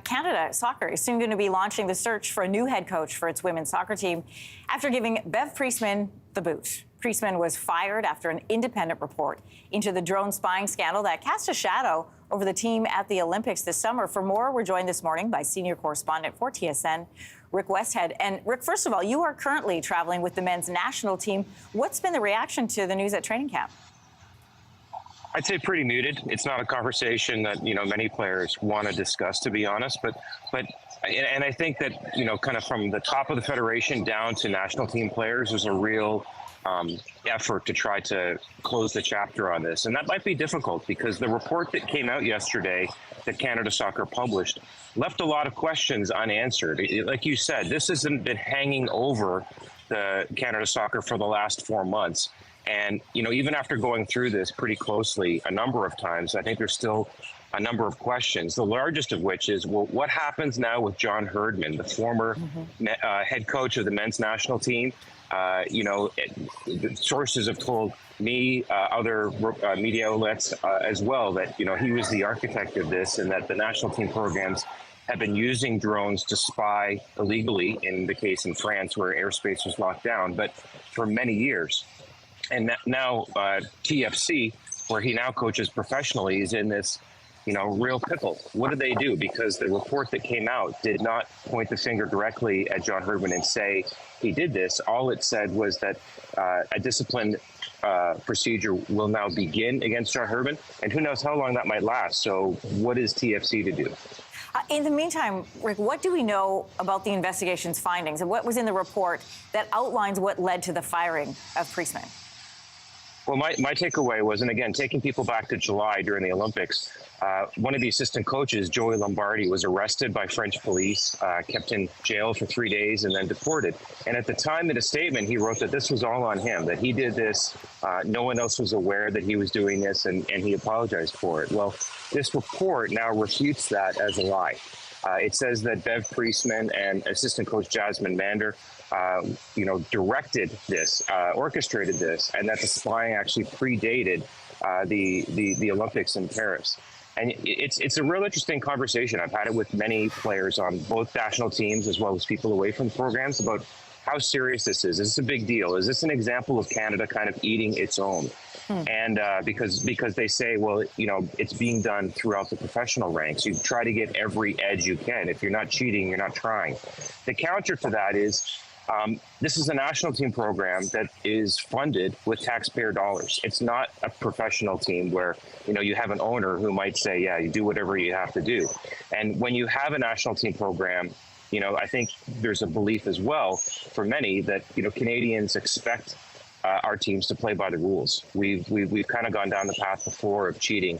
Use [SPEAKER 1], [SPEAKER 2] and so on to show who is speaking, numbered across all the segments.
[SPEAKER 1] Canada Soccer is soon going to be launching the search for a new head coach for its women's soccer team after giving Bev Priestman the boot. Priestman was fired after an independent report into the drone spying scandal that cast a shadow over the team at the Olympics this summer. For more, we're joined this morning by senior correspondent for TSN, Rick Westhead. And Rick, first of all, you are currently traveling with the men's national team. What's been the reaction to the news at training camp?
[SPEAKER 2] I'd say pretty muted. It's not a conversation that, many players want to discuss, to be honest. But I think that, kind of from the top of the federation down to national team players, there's a real effort to try to close the chapter on this. And that might be difficult because the report that came out yesterday that Canada Soccer published left a lot of questions unanswered. Like you said, this hasn't been hanging over the Canada Soccer for the last 4 months. And, even after going through this pretty closely a number of times, I think there's still a number of questions, the largest of which is, well, what happens now with John Herdman, the former head coach of the men's national team? Sources have told me, other media outlets as well, that, he was the architect of this and that the national team programs have been using drones to spy illegally, in the case in France where airspace was locked down, but for many years. And now TFC, where he now coaches professionally, is in this, real pickle. What do they do? Because the report that came out did not point the finger directly at John Herdman and say he did this. All it said was that a discipline procedure will now begin against John Herdman, and who knows how long that might last. So what is TFC to do?
[SPEAKER 1] In the meantime, Rick, what do we know about the investigation's findings and what was in the report that outlines what led to the firing of Priestman?
[SPEAKER 2] Well, my takeaway was, and again, taking people back to July during the Olympics, one of the assistant coaches, Joey Lombardi, was arrested by French police, kept in jail for 3 days, and then deported. And at the time, in a statement, he wrote that this was all on him, that he did this, no one else was aware that he was doing this, and he apologized for it. Well, this report now refutes that as a lie. It says that Bev Priestman and assistant coach Jasmine Mander directed this, orchestrated this, and that the spying actually predated the Olympics in Paris. And it's a real interesting conversation. I've had it with many players on both national teams as well as people away from the programs about how serious this is. Is this a big deal? Is this an example of Canada kind of eating its own? And because they say, well, it's being done throughout the professional ranks. You try to get every edge you can. If you're not cheating, you're not trying. The counter to that is this is a national team program that is funded with taxpayer dollars. It's not a professional team where, you have an owner who might say, yeah, you do whatever you have to do. And when you have a national team program, I think there's a belief as well for many that, Canadians expect our teams to play by the rules. We've kind of gone down the path before of cheating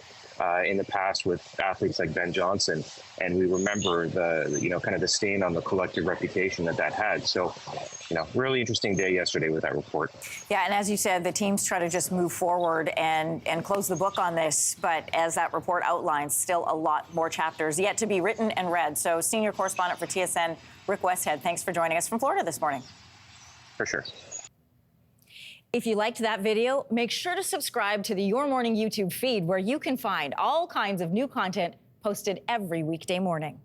[SPEAKER 2] in the past with athletes like Ben Johnson, and we remember the kind of the stain on the collective reputation that had. So, really interesting day yesterday with that report.
[SPEAKER 1] Yeah, and as you said, the teams try to just move forward and close the book on this, but as that report outlines, still a lot more chapters yet to be written and read. So, senior correspondent for TSN, Rick Westhead, thanks for joining us from Florida this morning.
[SPEAKER 2] For sure.
[SPEAKER 1] If you liked that video, make sure to subscribe to the Your Morning YouTube feed where you can find all kinds of new content posted every weekday morning.